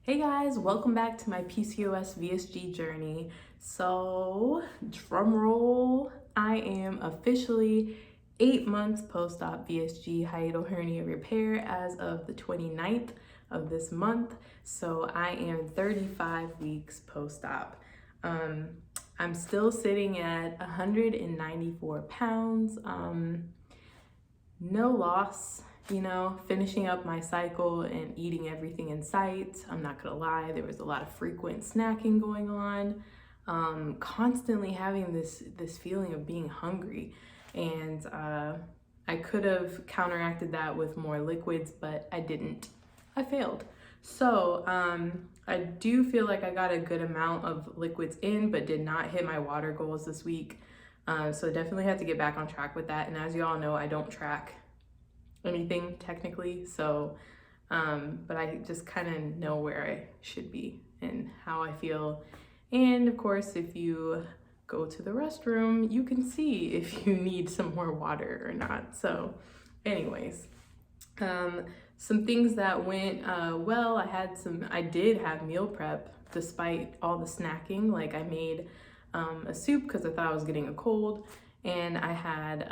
Hey guys, welcome back to my PCOS VSG journey. So, drum roll, I am officially 8 months post-op VSG hiatal hernia repair as of the 29th of this month. So I am 35 weeks post-op. I'm still sitting at 194 pounds. No loss, finishing up my cycle and eating everything in sight. I'm not gonna lie, there was a lot of frequent snacking going on, constantly having this feeling of being hungry. And I could have counteracted that with more liquids, but I didn't. I failed. So I do feel like I got a good amount of liquids in, but did not hit my water goals this week. So definitely had to get back on track with that. And as you all know, I don't track anything technically. So, but I just kind of know where I should be and how I feel. And of course, if you go to the restroom, you can see if you need some more water or not. So anyways, some things that went well, I did have meal prep despite all the snacking. Like I made a soup because I thought I was getting a cold, and I had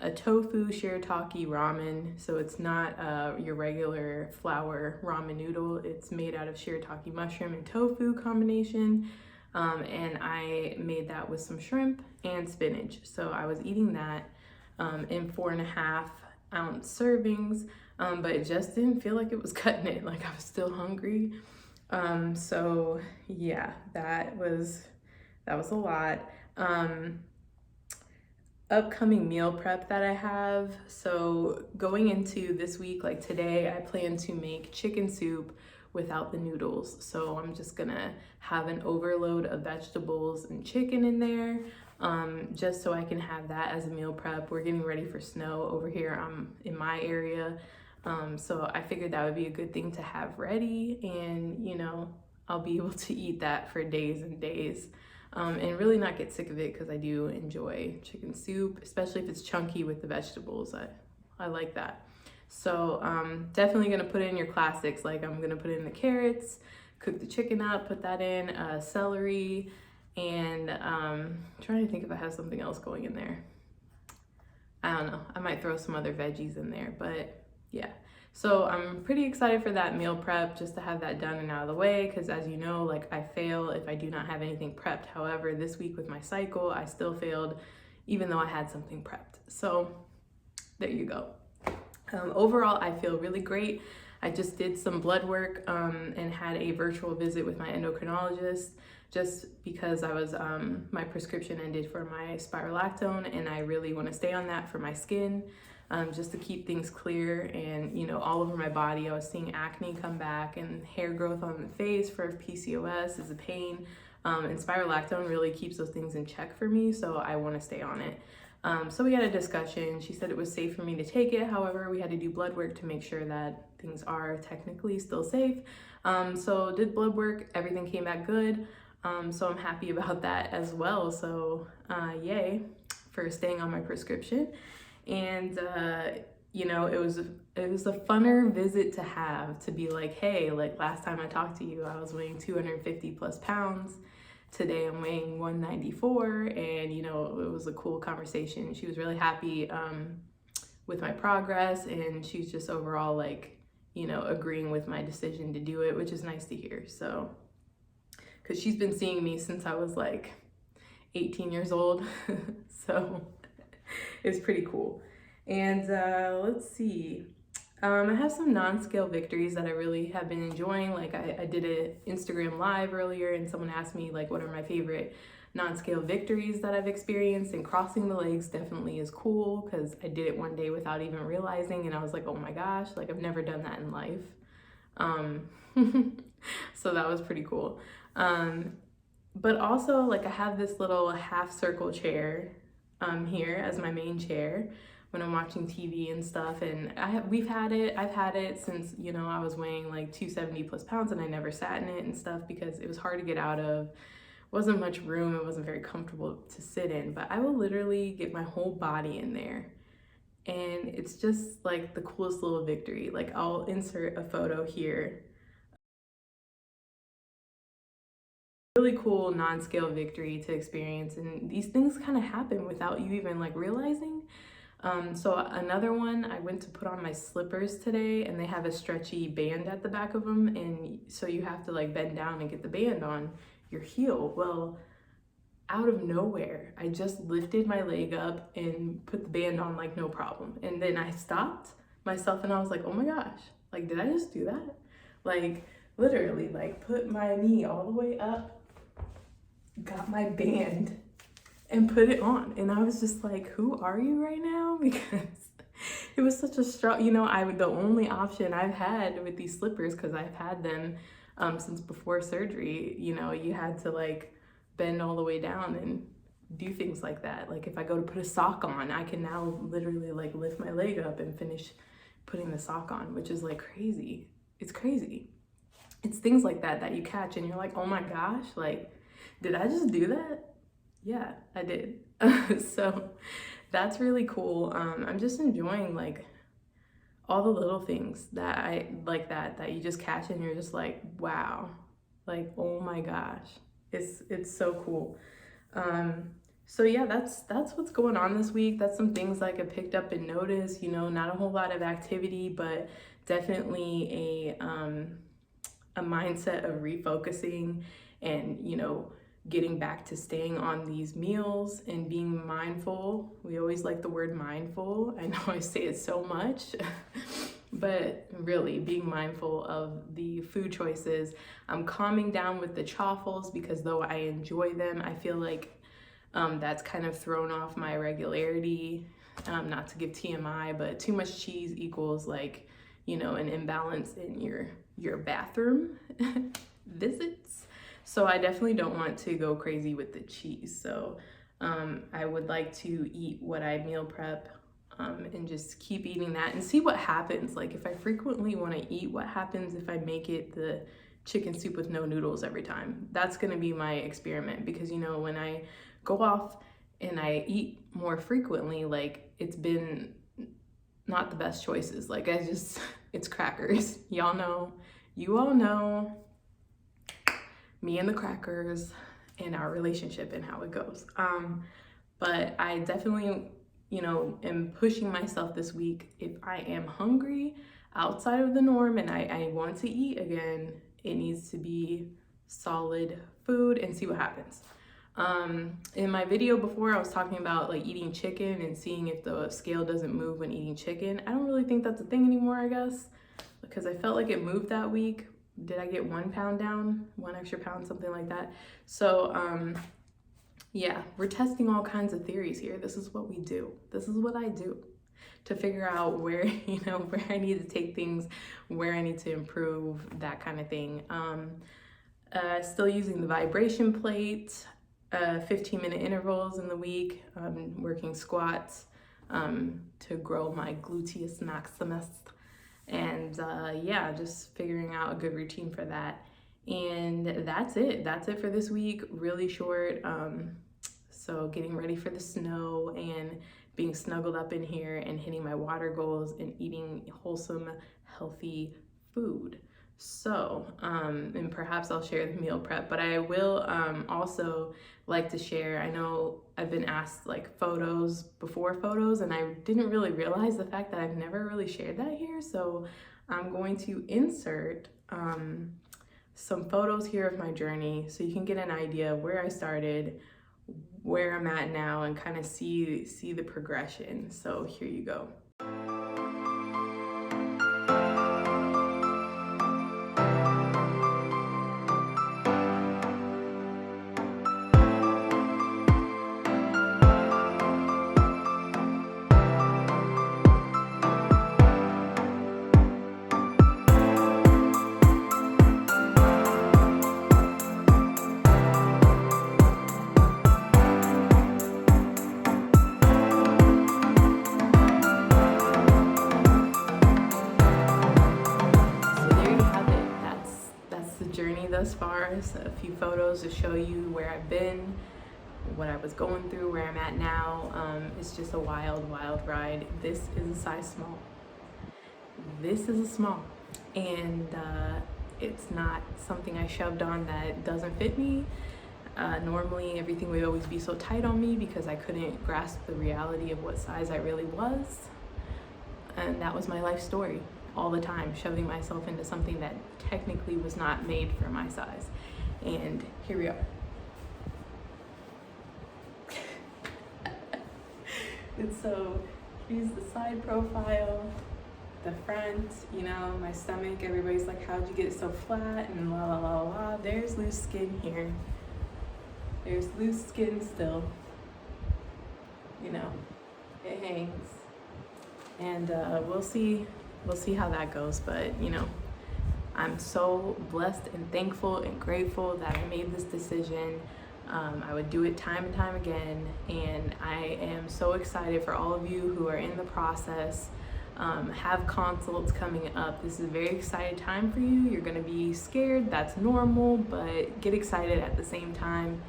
a tofu shirataki ramen. So it's not your regular flour ramen noodle. It's made out of shirataki mushroom and tofu combination. And I made that with some shrimp and spinach. So I was eating that in 4.5-ounce servings, but it just didn't feel like it was cutting it. Like I was still hungry. So yeah, that was a lot. Upcoming meal prep that I have. So going into this week, like today, I plan to make chicken soup without the noodles. So I'm just gonna have an overload of vegetables and chicken in there, just so I can have that as a meal prep. We're getting ready for snow over here in my area. So I figured that would be a good thing to have ready, and I'll be able to eat that for days and days. And really not get sick of it, because I do enjoy chicken soup, especially if it's chunky with the vegetables. I like that. So definitely gonna put in your classics. Like I'm gonna put in the carrots, cook the chicken up, put that in, celery, and trying to think if I have something else going in there. I don't know, I might throw some other veggies in there, but yeah. So I'm pretty excited for that meal prep, just to have that done and out of the way, because as you know, like I fail if I do not have anything prepped. However, this week with my cycle, I still failed even though I had something prepped. So there you go. Overall, I feel really great. I just did some blood work and had a virtual visit with my endocrinologist, just because I was my prescription ended for my spirolactone, and I really want to stay on that for my skin, just to keep things clear. And all over my body, I was seeing acne come back and hair growth on the face for PCOS is a pain, and spirolactone really keeps those things in check for me, so I want to stay on it. So we had a discussion. She said it was safe for me to take it. However, we had to do blood work to make sure that things are technically still safe. So did blood work, everything came back good. So I'm happy about that as well. So yay for staying on my prescription. And it was a funner visit to have, to be like, hey, like last time I talked to you, I was weighing 250 plus pounds. Today I'm weighing 194, and it was a cool conversation. She was really happy with my progress, and she's just overall like, agreeing with my decision to do it, which is nice to hear. So, because she's been seeing me since I was like 18 years old, so it's pretty cool. And let's see. I have some non-scale victories that I really have been enjoying. Like I did an Instagram live earlier, and someone asked me like what are my favorite non-scale victories that I've experienced, and crossing the legs definitely is cool, because I did it one day without even realizing, and I was like, oh my gosh, like I've never done that in life. So that was pretty cool. But also, like I have this little half circle chair here as my main chair when I'm watching TV and stuff, and I've had it since I was weighing like 270 plus pounds, and I never sat in it and stuff because it was hard to get out of. Wasn't much room, it wasn't very comfortable to sit in, but I will literally get my whole body in there, and it's just like the coolest little victory. Like I'll insert a photo here really cool non-scale victory to experience, and these things kind of happen without you even like realizing. So another one, I went to put on my slippers today, and they have a stretchy band at the back of them, and so you have to like bend down and get the band on your heel. Well, out of nowhere, I just lifted my leg up and put the band on like no problem. And then I stopped myself and I was like, oh my gosh, like, did I just do that? Like, literally, like, put my knee all the way up, got my band, and put it on. And I was just like, who are you right now? Because it was such a struggle. You know, the only option I've had with these slippers, because I've had them since before surgery, you know, you had to like bend all the way down and do things like that. Like if I go to put a sock on, I can now literally like lift my leg up and finish putting the sock on, which is like crazy. It's crazy. It's things like that that you catch and you're like, oh my gosh, like, did I just do that? Yeah, I did. So that's really cool. I'm just enjoying like all the little things that I like that you just catch and you're just like, wow, like, oh my gosh, it's so cool. So yeah, that's what's going on this week. That's some things like I picked up and noticed, you know, not a whole lot of activity, but definitely a mindset of refocusing and, you know, getting back to staying on these meals and being mindful. We always like the word mindful. I know I say it so much, but really being mindful of the food choices. I'm calming down with the chaffles because though I enjoy them, I feel like that's kind of thrown off my regularity. Not to give TMI, but too much cheese equals like, you know, an imbalance in your bathroom visits. So I definitely don't want to go crazy with the cheese. So I would like to eat what I meal prep and just keep eating that and see what happens. Like if I frequently want to eat, what happens if I make it the chicken soup with no noodles every time? That's going to be my experiment because, you know, when I go off and I eat more frequently, like it's been not the best choices. Like it's crackers. Y'all know, you all know me and the crackers and our relationship and how it goes. But I definitely, you know, am pushing myself this week. If I am hungry outside of the norm and I want to eat again, it needs to be solid food and see what happens. In my video before, I was talking about like eating chicken and seeing if the scale doesn't move when eating chicken. I don't really think that's a thing anymore, I guess, because I felt like it moved that week. Did I get 1 pound down, 1 extra pound, something like that? So yeah, we're testing all kinds of theories here. This is what we do. This is what I do to figure out where, you know, where I need to take things, where I need to improve, that kind of thing. Still using the vibration plate, 15-minute intervals in the week, working squats to grow my gluteus maximus. And yeah, just figuring out a good routine for that. And that's it for this week. Really short. So getting ready for the snow and being snuggled up in here and hitting my water goals and eating wholesome, healthy food. So, and perhaps I'll share the meal prep, but I will also like to share, I know I've been asked like photos, before photos, and I didn't really realize the fact that I've never really shared that here. So I'm going to insert some photos here of my journey so you can get an idea of where I started, where I'm at now, and kind of see the progression. So here you go. Thus far, so a few photos to show you where I've been, what I was going through, where I'm at now. It's just a wild ride. This is a size small. This is a small. And it's not something I shoved on that doesn't fit me. Normally everything would always be so tight on me because I couldn't grasp the reality of what size I really was. And that was my life story all the time, shoving myself into something that technically was not made for my size. And here we are. And so here's the side profile, the front, you know, my stomach. Everybody's like, how'd you get it so flat? And la la la la. There's loose skin here. There's loose skin still. You know, it hangs. And we'll see how that goes. But you know, I'm so blessed and thankful and grateful that I made this decision. I would do it time and time again, and I am so excited for all of you who are in the process, have consults coming up. This is a very exciting time for you. You're gonna be scared, that's normal, but get excited at the same time.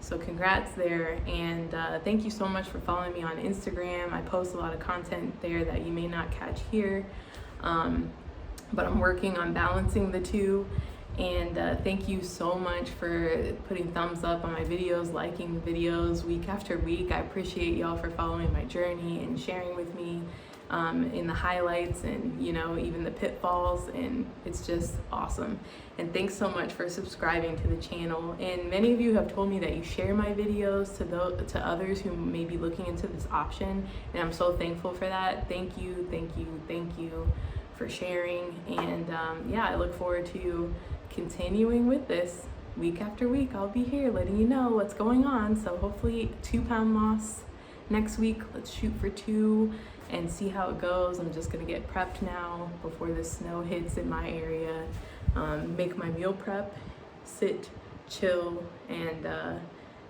So congrats there, and thank you so much for following me on Instagram. I post a lot of content there that you may not catch here, but I'm working on balancing the two. And thank you so much for putting thumbs up on my videos, liking the videos week after week. I appreciate y'all for following my journey and sharing with me in the highlights and, you know, even the pitfalls, and it's just awesome. And thanks so much for subscribing to the channel. And many of you have told me that you share my videos to others who may be looking into this option, and I'm so thankful for that. Thank you, thank you, thank you for sharing. And yeah, I look forward to continuing with this week after week. I'll be here letting you know what's going on. So hopefully 2-pound loss next week. Let's shoot for 2 and see how it goes. I'm just gonna get prepped now before the snow hits in my area, make my meal prep, sit, chill, and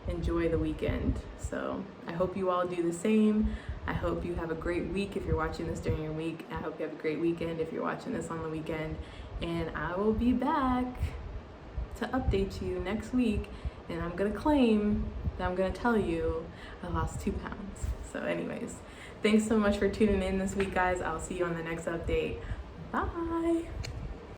enjoy the weekend. So I hope you all do the same. I hope you have a great week if you're watching this during your week. I hope you have a great weekend if you're watching this on the weekend. And I will be back to update you next week. And I'm gonna claim that I'm gonna tell you I lost 2 pounds. So anyways, thanks so much for tuning in this week, guys. I'll see you on the next update. Bye.